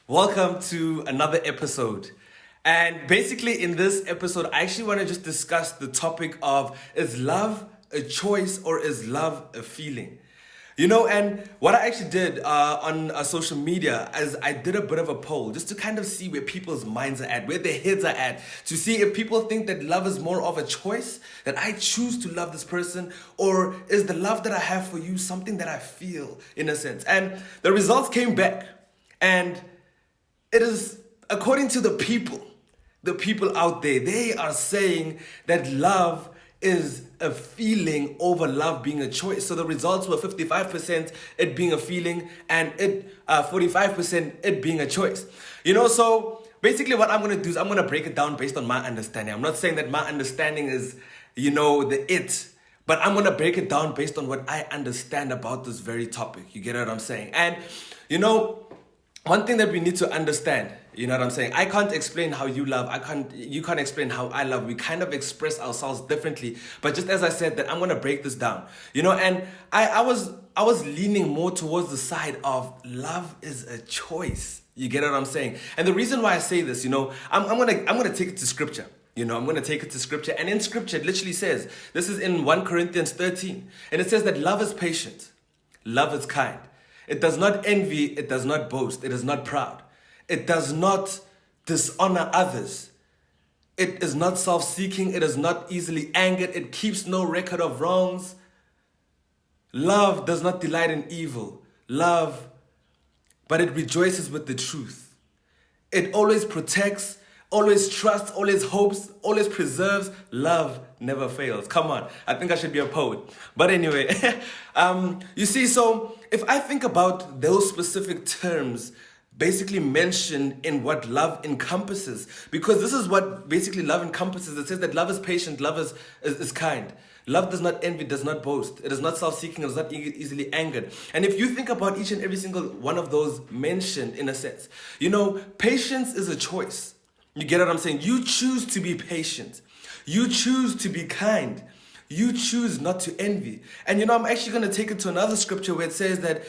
Welcome to another episode. And basically, in this episode, I actually want to just discuss the topic of, is love a choice or is love a feeling? And what I actually did on social media is I did a bit of a poll just to kind of see where people's minds are at, where their heads are at, to see if people think that love is more of a choice, that I choose to love this person, or is the love that I have for you something that I feel in a sense. And the results came back, and it is according to the people out there, they are saying that love is a feeling over love being a choice. So the results were 55% it being a feeling and 45% it being a choice. So basically what I'm going to do is I'm going to break it down based on my understanding. I'm not saying that my understanding is, but I'm going to break it down based on what I understand about this very topic. You get what I'm saying? And, one thing that we need to understand, you know what I'm saying? I can't explain how you love. You can't explain how I love. We kind of express ourselves differently. But just as I said that I'm going to break this down, and I was leaning more towards the side of love is a choice. You get what I'm saying? And the reason why I say this, I'm going to take it to scripture. I'm going to take it to scripture. And in scripture, it literally says, this is in 1 Corinthians 13. And it says that love is patient. Love is kind. It does not envy, it does not boast, it is not proud. It does not dishonor others. It is not self-seeking, it is not easily angered, it keeps no record of wrongs. Love does not delight in evil. But it rejoices with the truth. It always protects, always trusts, always hopes, always preserves. Love never fails. Come on, I think I should be a poet. But anyway, you see, so if I think about those specific terms basically mentioned in what love encompasses, because this is what basically love encompasses. It says that love is patient, love is kind. Love does not envy, does not boast. It is not self-seeking, it is not easily angered. And if you think about each and every single one of those mentioned in a sense, patience is a choice. You get what I'm saying? You choose to be patient. You choose to be kind. You choose not to envy. And I'm actually going to take it to another scripture where it says that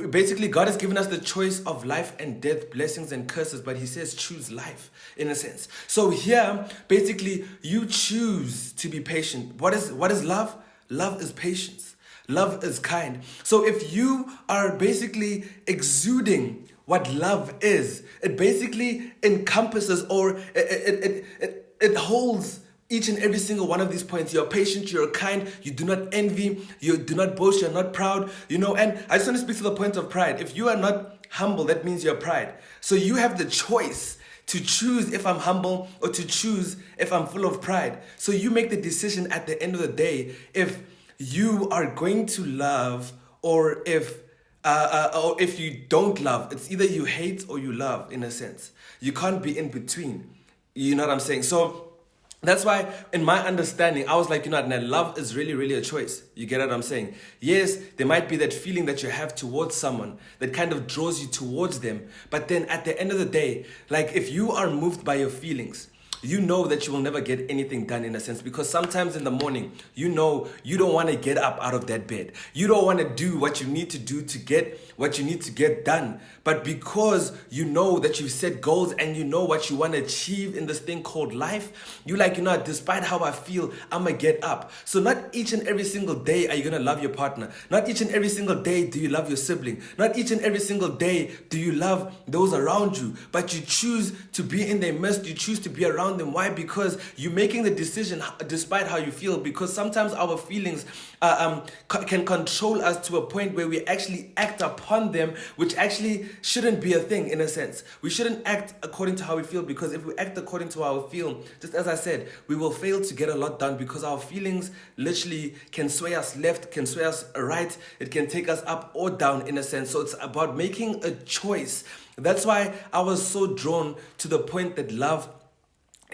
basically God has given us the choice of life and death, blessings and curses, but he says choose life in a sense. So here, basically, you choose to be patient. What is love? Love is patience. Love is kind. So if you are basically exuding what love is, it basically encompasses, or it holds each and every single one of these points. You're patient, you're kind, you do not envy, you do not boast, you're not proud, and I just want to speak to the point of pride. If you are not humble, that means you're pride. So you have the choice to choose if I'm humble or to choose if I'm full of pride. So you make the decision at the end of the day if you are going to love or if you don't love. It's either you hate or you love in a sense. You can't be in between. You know what I'm saying? So that's why, in my understanding, I was like, love is really, really a choice. You get what I'm saying? Yes, there might be that feeling that you have towards someone that kind of draws you towards them. But then at the end of the day, like if you are moved by your feelings, you know that you will never get anything done in a sense, because sometimes in the morning, you don't want to get up out of that bed. You don't want to do what you need to do to get what you need to get done. But because you know that you've set goals and you know what you want to achieve in this thing called life, you despite how I feel, I'm going to get up. So not each and every single day are you going to love your partner. Not each and every single day do you love your sibling. Not each and every single day do you love those around you. But you choose to be in their midst. You choose to be around them. Why? Because you're making the decision despite how you feel. Because sometimes our feelings can control us to a point where we actually act upon them, which actually shouldn't be a thing in a sense. We shouldn't act according to how we feel, because if we act according to how we feel, just as I said, we will fail to get a lot done, because our feelings literally can sway us left, can sway us right. It can take us up or down in a sense. So it's about making a choice. That's why I was so drawn to the point that love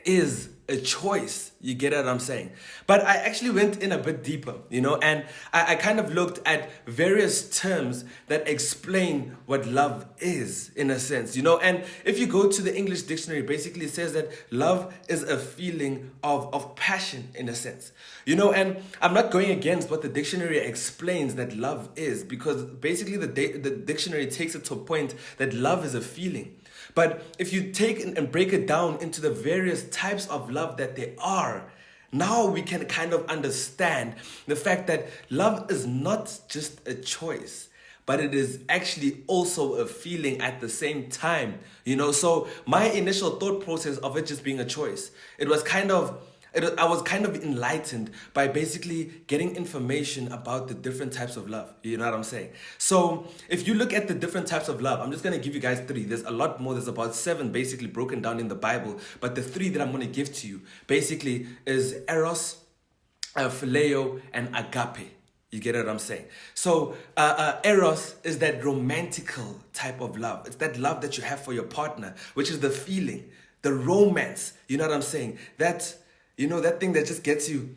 is a choice. You get what I'm saying? But I actually went in a bit deeper, and I kind of looked at various terms that explain what love is, in a sense, and if you go to the English dictionary, basically it says that love is a feeling of passion, in a sense, and I'm not going against what the dictionary explains that love is, because basically the dictionary takes it to a point that love is a feeling. But if you take and break it down into the various types of love that there are, now we can kind of understand the fact that love is not just a choice, but it is actually also a feeling at the same time. So my initial thought process of it just being a choice, I was kind of enlightened by basically getting information about the different types of love. You know what I'm saying? So if you look at the different types of love, I'm just going to give you guys 3. There's a lot more. There's about 7 basically broken down in the Bible. But the 3 that I'm going to give to you basically is Eros, Phileo, and Agape. You get what I'm saying? So Eros is that romantical type of love. It's that love that you have for your partner, which is the feeling, the romance. You know what I'm saying? That thing that just gets you,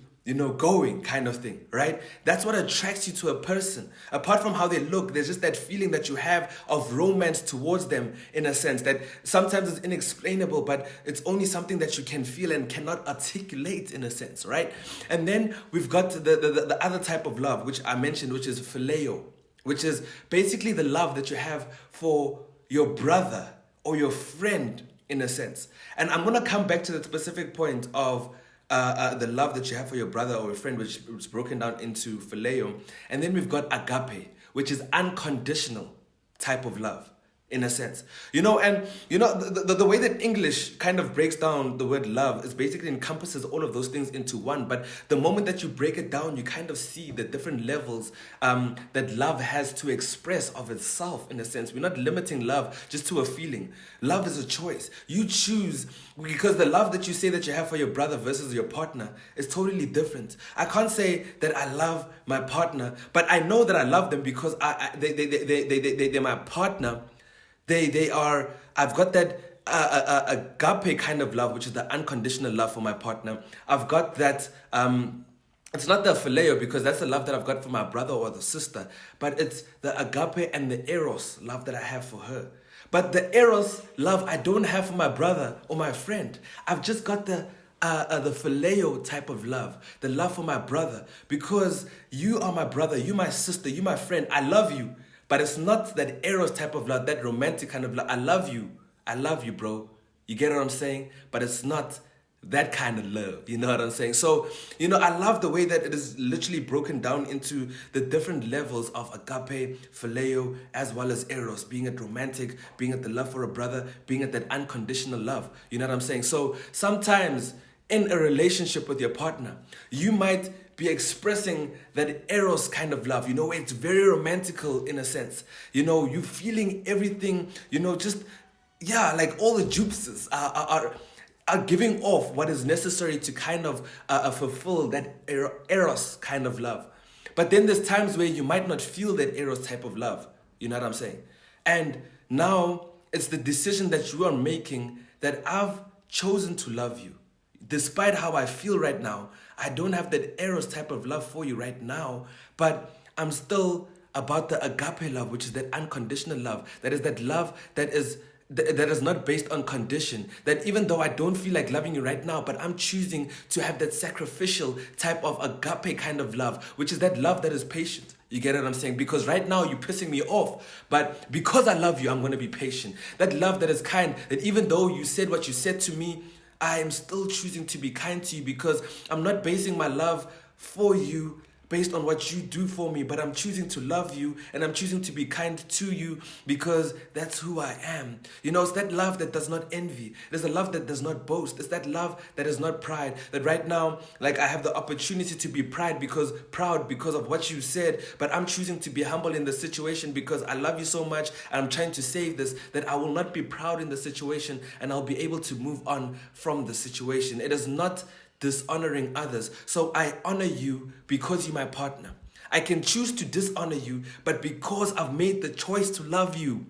going kind of thing, right? That's what attracts you to a person. Apart from how they look, there's just that feeling that you have of romance towards them, in a sense that sometimes it's inexplainable, but it's only something that you can feel and cannot articulate, in a sense, right? And then we've got the other type of love, which I mentioned, which is phileo, which is basically the love that you have for your brother or your friend, in a sense. And I'm going to come back to the specific point of the love that you have for your brother or a friend, which is broken down into phileo. And then we've got agape, which is unconditional type of love, in a sense. The way that English kind of breaks down the word love is basically encompasses all of those things into one. But the moment that you break it down, you kind of see the different levels that love has to express of itself, in a sense. We're not limiting love just to a feeling. Love is a choice. You choose, because the love that you say that you have for your brother versus your partner is totally different. I can't say that I love my partner, but I know that I love them because they're my partner. I've got that agape kind of love, which is the unconditional love for my partner. I've got that, it's not the phileo, because that's the love that I've got for my brother or the sister, but it's the agape and the eros love that I have for her. But the eros love I don't have for my brother or my friend. I've just got the phileo type of love, the love for my brother, because you are my brother, you my sister, you my friend, I love you. But it's not that eros type of love, that romantic kind of love. I love you, bro. You get what I'm saying? But it's not that kind of love. You know what I'm saying? So, I love the way that it is literally broken down into the different levels of agape, phileo, as well as eros, being it romantic, being it the love for a brother, being it that unconditional love. You know what I'm saying? So sometimes in a relationship with your partner, you might be expressing that eros kind of love, it's very romantical, in a sense. You feeling everything, like all the juices are giving off what is necessary to kind of fulfill that eros kind of love. But then there's times where you might not feel that eros type of love. You know what I'm saying? And now it's the decision that you are making that I've chosen to love you. Despite how I feel right now, I don't have that eros type of love for you right now, but I'm still about the agape love, which is that unconditional love. That is that love that is not based on condition. That even though I don't feel like loving you right now, but I'm choosing to have that sacrificial type of agape kind of love, which is that love that is patient. You get what I'm saying? Because right now you're pissing me off, but because I love you, I'm going to be patient. That love that is kind, that even though you said what you said to me, I am still choosing to be kind to you, because I'm not basing my love for you based on what you do for me, but I'm choosing to love you and I'm choosing to be kind to you because that's who I am. It's that love that does not envy. It's a love that does not boast. It's that love that is not pride. That right now, like, I have the opportunity to be proud because of what you said, but I'm choosing to be humble in the situation because I love you so much and I'm trying to save this, that I will not be proud in the situation and I'll be able to move on from the situation. It is not dishonoring others. So I honor you because you're my partner. I can choose to dishonor you, but because I've made the choice to love you,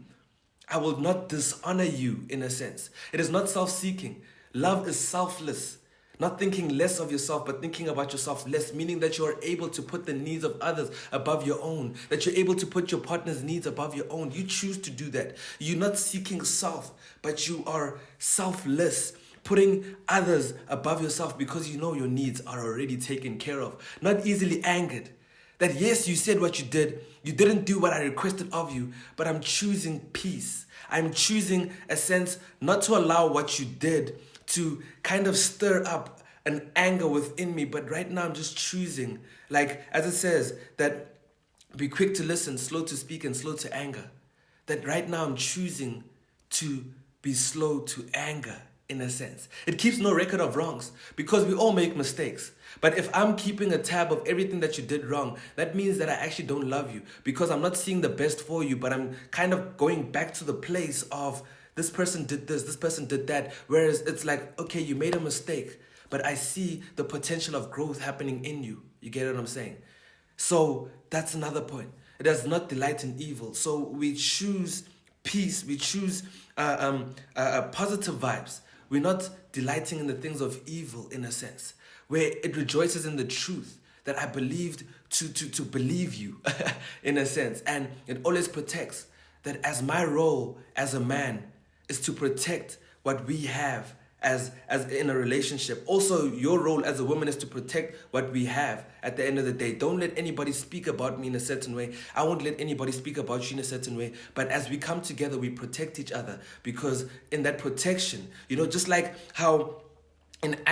I will not dishonor you, in a sense. It is not self-seeking. Love is selfless. Not thinking less of yourself, but thinking about yourself less, meaning that you are able to put the needs of others above your own, that you're able to put your partner's needs above your own. You choose to do that. You're not seeking self, but you are selfless, putting others above yourself because you know your needs are already taken care of. Not easily angered. That yes, you said what you did, you didn't do what I requested of you, but I'm choosing peace. I'm choosing a sense not to allow what you did to kind of stir up an anger within me, but right now I'm just choosing, like as it says, that be quick to listen, slow to speak, and slow to anger. That right now I'm choosing to be slow to anger, in a sense. It keeps no record of wrongs because we all make mistakes. But if I'm keeping a tab of everything that you did wrong, that means that I actually don't love you because I'm not seeing the best for you, but I'm kind of going back to the place of this person did this person did that. Whereas it's like, okay, you made a mistake, but I see the potential of growth happening in you. You get what I'm saying? So that's another point. It does not delight in evil. So we choose peace. We choose positive vibes. We're not delighting in the things of evil, in a sense, where it rejoices in the truth that I believed to believe you, in a sense. And it always protects that as my role as a man is to protect what we have as in a relationship. Also, your role as a woman is to protect what we have at the end of the day. Don't let anybody speak about me in a certain way. I won't let anybody speak about you in a certain way. But as we come together, we protect each other, because in that protection, just like how in the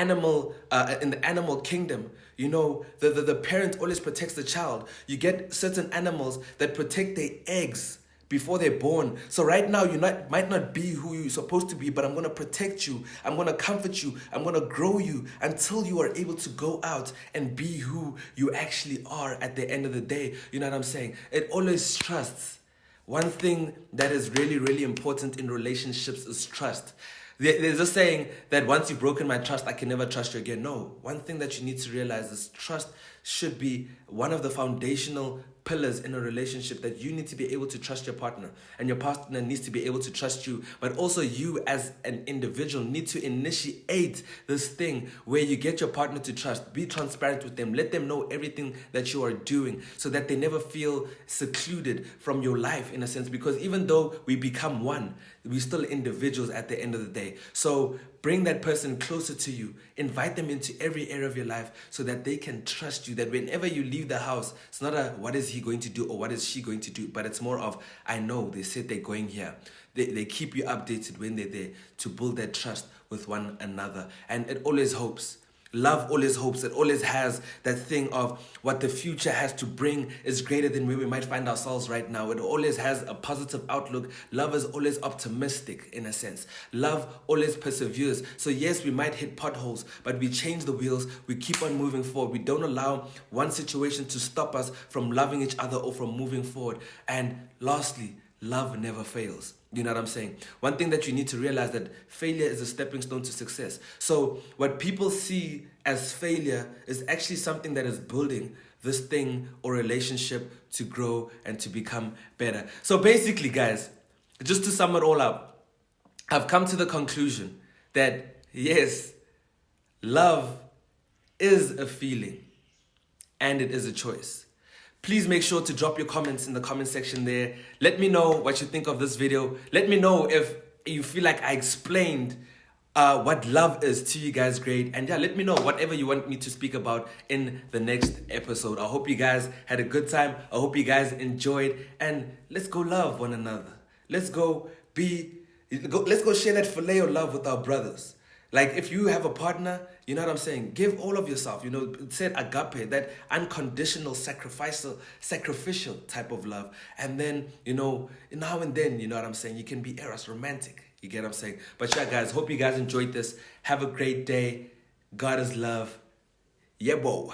animal kingdom, the parent always protects the child. You get certain animals that protect their eggs before they're born. So right now you might not be who you're supposed to be, but I'm going to protect you. I'm going to comfort you. I'm going to grow you until you are able to go out and be who you actually are at the end of the day. You know what I'm saying? It always trusts. One thing that is really, really important in relationships is trust. There's a saying that once you've broken my trust, I can never trust you again. No, one thing that you need to realize is trust should be one of the foundational pillars in a relationship, that you need to be able to trust your partner and your partner needs to be able to trust you. But also you as an individual need to initiate this thing where you get your partner to trust. Be transparent with them. Let them know everything that you are doing so that they never feel secluded from your life, in a sense, because even though we become one, we're still individuals at the end of the day. So bring that person closer to you. Invite them into every area of your life so that they can trust you, that whenever you leave the house, it's not a what is he going to do or what is she going to do, but it's more of, I know they said they're going here. They keep you updated when they're there to build that trust with one another. And it always hopes. Love always hopes. It always has that thing of what the future has to bring is greater than where we might find ourselves right now. It always has a positive outlook. Love is always optimistic, in a sense. Love always perseveres. So yes, we might hit potholes, but we change the wheels. We keep on moving forward. We don't allow one situation to stop us from loving each other or from moving forward. And lastly, love never fails. You know what I'm saying? One thing that you need to realize, that failure is a stepping stone to success. So what people see as failure is actually something that is building this thing or relationship to grow and to become better. So basically, guys, just to sum it all up, I've come to the conclusion that yes, love is a feeling and it is a choice. Please make sure to drop your comments in the comment section there. Let me know what you think of this video. Let me know if you feel like I explained what love is to you guys great. And yeah, let me know whatever you want me to speak about in the next episode. I hope you guys had a good time. I hope you guys enjoyed. And let's go love one another. Let's go share that filet of love with our brothers. Like if you have a partner, you know what I'm saying? Give all of yourself. It said agape, that unconditional, sacrificial type of love. And then, now and then, you know what I'm saying? You can be eros, romantic. You get what I'm saying? But yeah, guys, hope you guys enjoyed this. Have a great day. God is love. Yeah, bo.